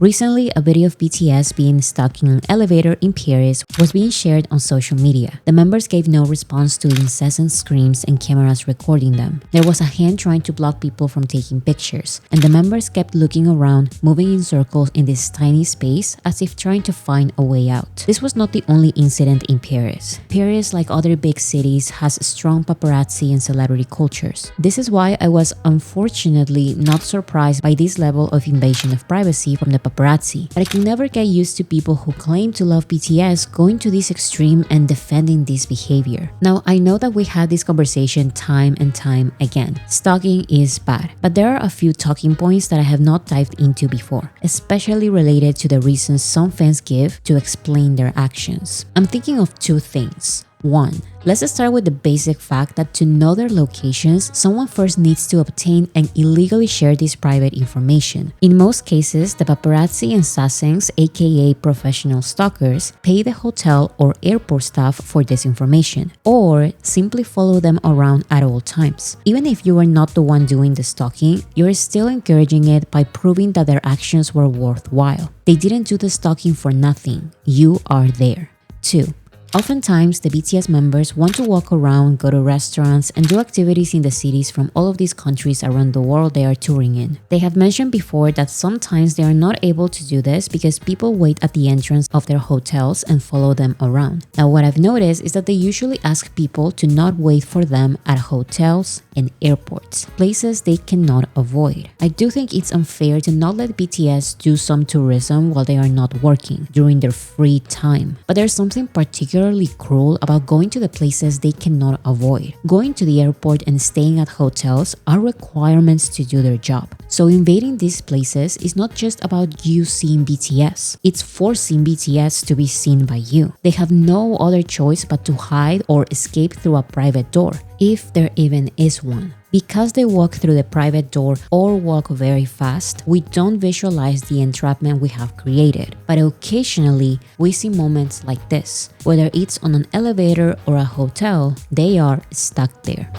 Recently, a video of BTS being stuck in an elevator in Paris was being shared on social media. The members gave no response to the incessant screams and cameras recording them. There was a hand trying to block people from taking pictures, and the members kept looking around, moving in circles in this tiny space as if trying to find a way out. This was not the only incident in Paris. Paris, like other big cities, has strong paparazzi and celebrity cultures. This is why I was unfortunately not surprised by this level of invasion of privacy from the paparazzi, but I can never get used to people who claim to love BTS going to this extreme and defending this behavior. Now, I know that we had this conversation time and time again. Stalking is bad, but there are a few talking points that I have not dived into before, especially related to the reasons some fans give to explain their actions. I'm thinking of two things. One, let's start with the basic fact that to know their locations, someone first needs to obtain and illegally share this private information. In most cases, the paparazzi and sasaengs, aka professional stalkers, pay the hotel or airport staff for this information, or simply follow them around at all times. Even if you are not the one doing the stalking, you're still encouraging it by proving that their actions were worthwhile. They didn't do the stalking for nothing. You are there. 2. Oftentimes, the BTS members want to walk around, go to restaurants, and do activities in the cities from all of these countries around the world they are touring in. They have mentioned before that sometimes they are not able to do this because people wait at the entrance of their hotels and follow them around. Now, what I've noticed is that they usually ask people to not wait for them at hotels and airports, places they cannot avoid. I do think it's unfair to not let BTS do some tourism while they are not working during their free time, but there's something particularly cruel about going to the places they cannot avoid. Going to the airport and staying at hotels are requirements to do their job. So invading these places is not just about you seeing BTS, it's forcing BTS to be seen by you. They have no other choice but to hide or escape through a private door, if there even is one. Because they walk through the private door or walk very fast, we don't visualize the entrapment we have created. But occasionally, we see moments like this. Whether it's on an elevator or a hotel, they are stuck there.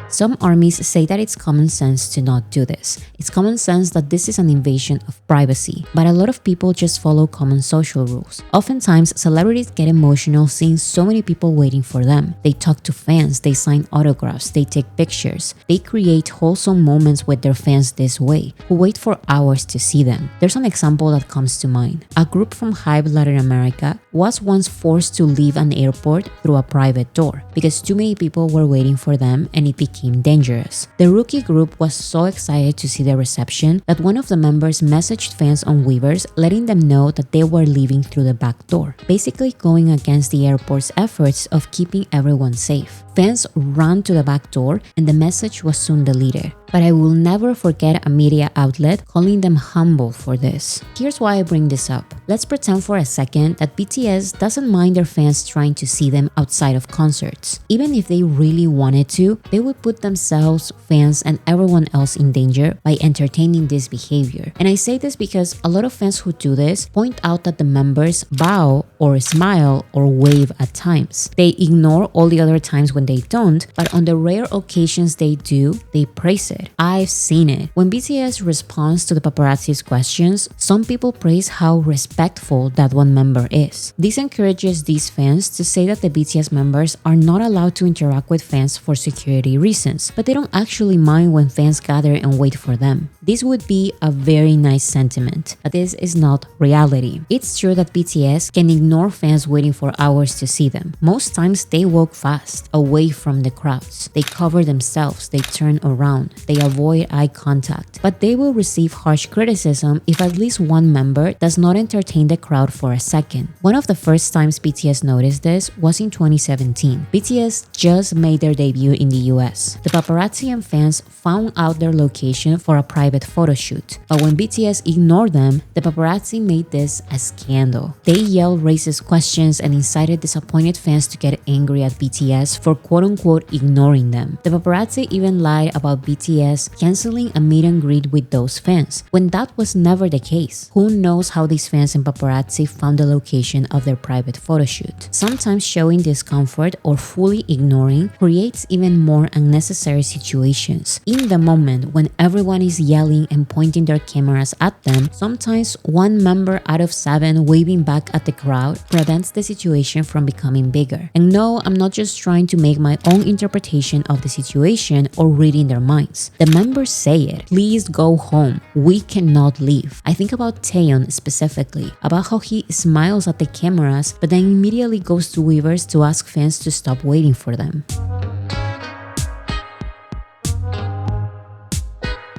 Some armies say that it's common sense to not do this. It's common sense that this is an invasion of privacy, but a lot of people just follow common social rules. Oftentimes, celebrities get emotional seeing so many people waiting for them. They talk to fans, they sign autographs, they take pictures. They create wholesome moments with their fans this way, who wait for hours to see them. There's an example that comes to mind. A group from Hype Latin America was once forced to leave an airport through a private door because too many people were waiting for them and it became dangerous. The rookie group was so excited to see the reception that one of the members messaged fans on Weavers letting them know that they were leaving through the back door, basically going against the airport's efforts of keeping everyone safe. Fans ran to the back door and the message was soon deleted. But I will never forget a media outlet calling them humble for this. Here's why I bring this up. Let's pretend for a second that BTS doesn't mind their fans trying to see them outside of concerts. Even if they really wanted to, they would put themselves, fans, and everyone else in danger by entertaining this behavior. And I say this because a lot of fans who do this point out that the members bow or smile or wave at times. They ignore all the other times when they don't, but on the rare occasions they do, they praise it. I've seen it. When BTS responds to the paparazzi's questions, some people praise how respectful that one member is. This encourages these fans to say that the BTS members are not allowed to interact with fans for security reasons, but they don't actually mind when fans gather and wait for them. This would be a very nice sentiment, but this is not reality. It's true that BTS can ignore fans waiting for hours to see them. Most times they walk fast, away from the crowds. They cover themselves, they turn around, they avoid eye contact, but they will receive harsh criticism if at least one member does not entertain the crowd for a second. One of the first times BTS noticed this was in 2017. BTS just made their debut in the US. The paparazzi and fans found out their location for a private photo shoot, but when BTS ignored them, the paparazzi made this a scandal. They yelled racist questions and incited disappointed fans to get angry at BTS for quote-unquote ignoring them. The paparazzi even lied about BTS canceling a meet and greet with those fans, when that was never the case. Who knows how these fans and paparazzi found the location of their private photo shoot? Sometimes showing discomfort or fully ignoring creates even more unnecessary situations. In the moment when everyone is yelling smiling and pointing their cameras at them, sometimes one member out of 7 waving back at the crowd prevents the situation from becoming bigger. And no, I'm not just trying to make my own interpretation of the situation or reading their minds. The members say it. Please go home. We cannot leave. I think about Taeyeon specifically, about how he smiles at the cameras but then immediately goes to Weavers to ask fans to stop waiting for them.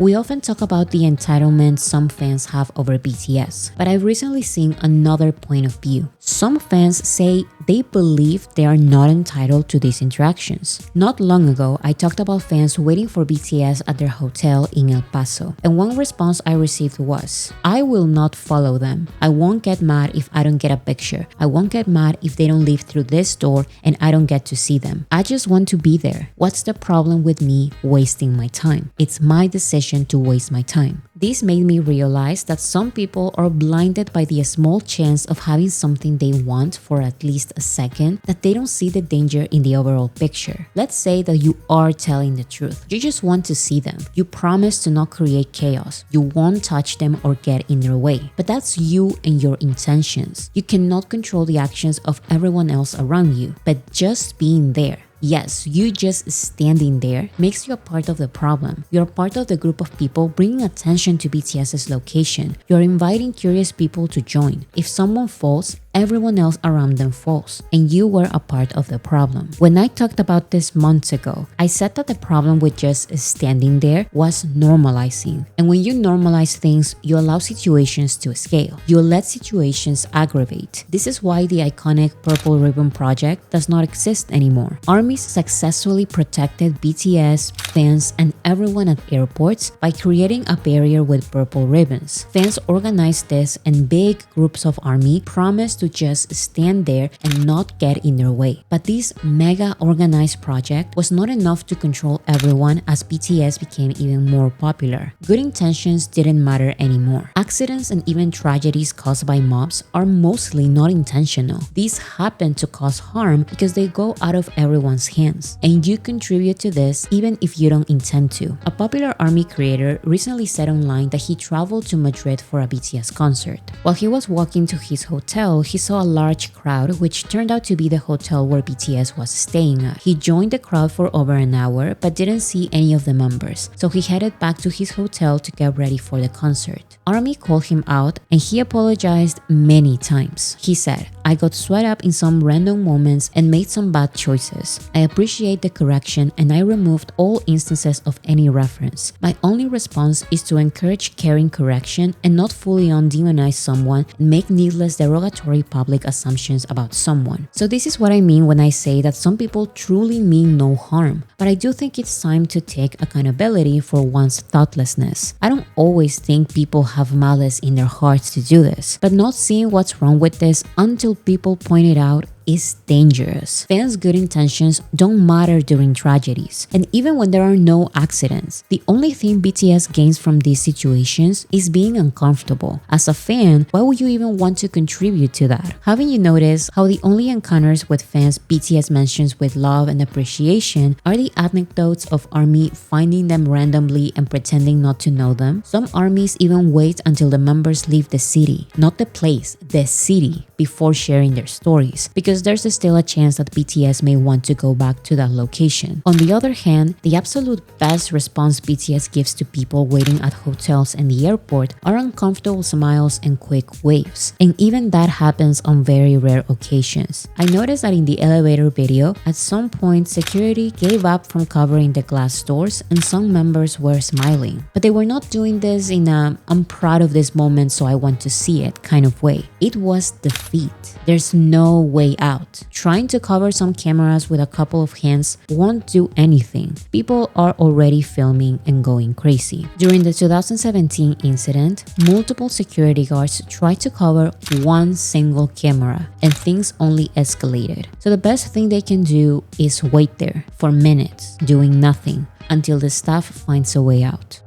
We often talk about the entitlement some fans have over BTS, but I've recently seen another point of view. Some fans say they believe they are not entitled to these interactions. Not long ago, I talked about fans waiting for BTS at their hotel in El Paso, and one response I received was, "I will not follow them. I won't get mad if I don't get a picture. I won't get mad if they don't leave through this door and I don't get to see them. I just want to be there. What's the problem with me wasting my time? It's my decision to waste my time." This made me realize that some people are blinded by the small chance of having something they want for at least a second, that they don't see the danger in the overall picture. Let's say that you are telling the truth. You just want to see them. You promise to not create chaos. You won't touch them or get in their way. But that's you and your intentions. You cannot control the actions of everyone else around you, but just being there. Yes, you just standing there makes you a part of the problem. You're part of the group of people bringing attention to BTS's location. You're inviting curious people to join. If someone falls, everyone else around them falls, and you were a part of the problem. When I talked about this months ago, I said that the problem with just standing there was normalizing. And when you normalize things, you allow situations to scale. You let situations aggravate. This is why the iconic Purple Ribbon Project does not exist anymore. Armies successfully protected BTS, fans, and everyone at airports by creating a barrier with purple ribbons. Fans organized this, and big groups of army promised to just stand there and not get in their way. But this mega organized project was not enough to control everyone as BTS became even more popular. Good intentions didn't matter anymore. Accidents and even tragedies caused by mobs are mostly not intentional. These happen to cause harm because they go out of everyone's hands, and you contribute to this even if you don't intend to. A popular army creator recently said online that he traveled to Madrid for a BTS concert. While he was walking to his hotel, he saw a large crowd, which turned out to be the hotel where BTS was staying at. He joined the crowd for over an hour but didn't see any of the members, so he headed back to his hotel to get ready for the concert. Army called him out and he apologized many times. He said, "I got swept up in some random moments and made some bad choices. I appreciate the correction and I removed all instances of any reference. My only response is to encourage caring correction and not fully on demonize someone and make needless derogatory public assumptions about someone." So this is what I mean when I say that some people truly mean no harm, but I do think it's time to take accountability for one's thoughtlessness. I don't always think people have malice in their hearts to do this, but not seeing what's wrong with this until people point it out is dangerous. Fans' good intentions don't matter during tragedies, and even when there are no accidents. The only thing BTS gains from these situations is being uncomfortable. As a fan, why would you even want to contribute to that? Haven't you noticed how the only encounters with fans BTS mentions with love and appreciation are the anecdotes of ARMY finding them randomly and pretending not to know them? Some armies even wait until the members leave the city, not the place, the city, before sharing their stories, because there's still a chance that BTS may want to go back to that location. On the other hand, the absolute best response BTS gives to people waiting at hotels and the airport are uncomfortable smiles and quick waves. And even that happens on very rare occasions. I noticed that in the elevator video, at some point security gave up from covering the glass doors and some members were smiling. But they were not doing this in a "I'm proud of this moment so I want to see it" kind of way. It was defeat. There's no way out. Trying to cover some cameras with a couple of hands won't do anything. People are already filming and going crazy. During the 2017 incident, multiple security guards tried to cover one single camera and things only escalated. So the best thing they can do is wait there for minutes doing nothing until the staff finds a way out.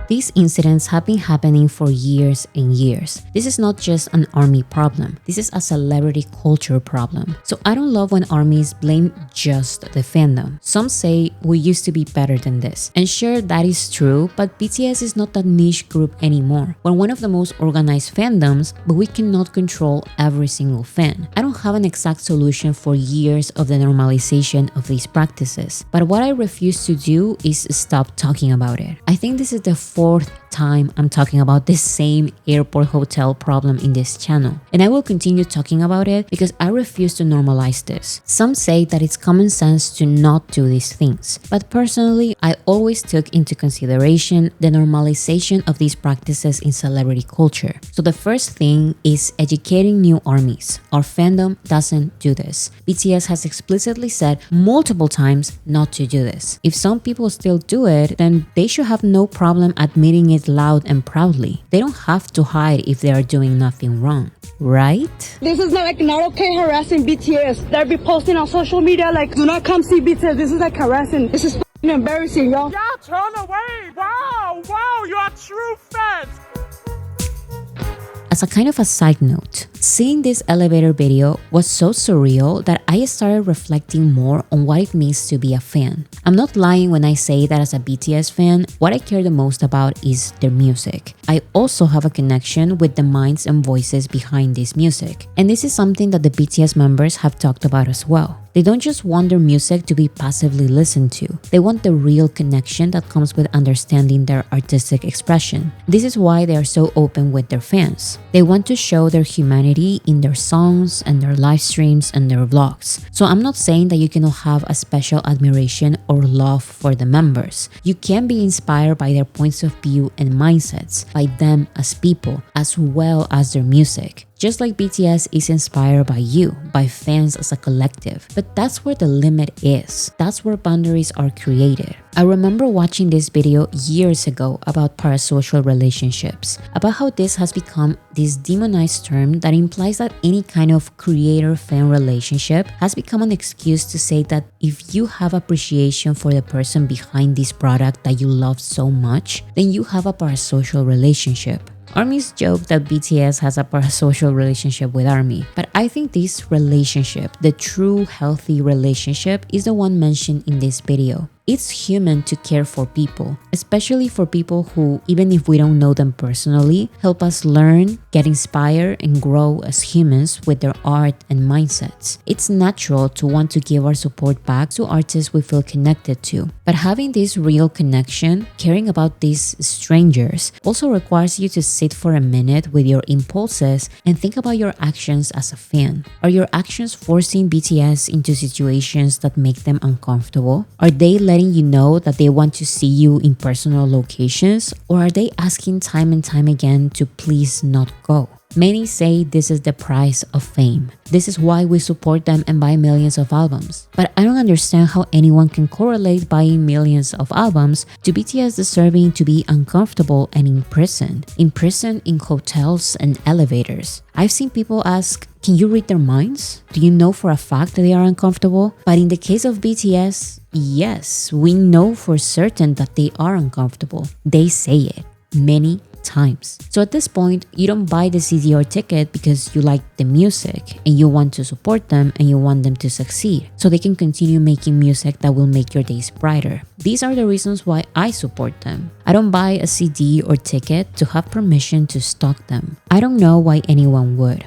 These incidents have been happening for years and years. This is not just an ARMY problem. This is a celebrity culture problem. So I don't love when ARMYs blame just the fandom. Some say we used to be better than this. And sure, that is true, but BTS is not that niche group anymore. We're one of the most organized fandoms, but we cannot control every single fan. I don't have an exact solution for years of the normalization of these practices, but what I refuse to do is stop talking about it. I think this is the fourth time I'm talking about this same airport hotel problem in this channel, and I will continue talking about it because I refuse to normalize this. Some say that it's common sense to not do these things, but personally I always took into consideration the normalization of these practices in celebrity culture. So the first thing is educating new ARMYs. Our fandom doesn't do this. BTS has explicitly said multiple times not to do this. If some people still do it, then they should have no problem admitting it loud and proudly. They don't have to hide if they are doing nothing wrong, right? This is not okay harassing BTS. They'll be posting on social media like, do not come see BTS. This is like harassing. This is f***ing embarrassing, y'all. Yeah, turn away. Wow, you are true fans. As a kind of a side note, seeing this elevator video was so surreal that I started reflecting more on what it means to be a fan. I'm not lying when I say that as a BTS fan, what I care the most about is their music. I also have a connection with the minds and voices behind this music. And this is something that the BTS members have talked about as well. They don't just want their music to be passively listened to. They want the real connection that comes with understanding their artistic expression. This is why they are so open with their fans. They want to show their humanity in their songs and their live streams and their vlogs. So I'm not saying that you cannot have a special admiration or love for the members. You can be inspired by their points of view and mindsets, by them as people, as well as their music. Just like BTS is inspired by you, by fans as a collective. But that's where the limit is. That's where boundaries are created. I remember watching this video years ago about parasocial relationships, about how this has become this demonized term that implies that any kind of creator-fan relationship has become an excuse to say that if you have appreciation for the person behind this product that you love so much, then you have a parasocial relationship. ARMYs joke that BTS has a parasocial relationship with ARMY, but I think this relationship, the true healthy relationship, is the one mentioned in this video. It's human to care for people, especially for people who, even if we don't know them personally, help us learn, get inspired, and grow as humans with their art and mindsets. It's natural to want to give our support back to artists we feel connected to. But having this real connection, caring about these strangers, also requires you to sit for a minute with your impulses and think about your actions as a fan. Are your actions forcing BTS into situations that make them uncomfortable? Are they letting you know that they want to see you in personal locations, or are they asking time and time again to please not go? Many say this is the price of fame. This is why we support them and buy millions of albums. But I don't understand how anyone can correlate buying millions of albums to BTS deserving to be uncomfortable and imprisoned in hotels and elevators. I've seen people ask, can you read their minds? Do you know for a fact that they are uncomfortable? But in the case of BTS, yes, we know for certain that they are uncomfortable. They say it many times. So at this point, you don't buy the CD or ticket because you like the music and you want to support them and you want them to succeed so they can continue making music that will make your days brighter. These are the reasons why I support them. I don't buy a CD or ticket to have permission to stalk them. I don't know why anyone would.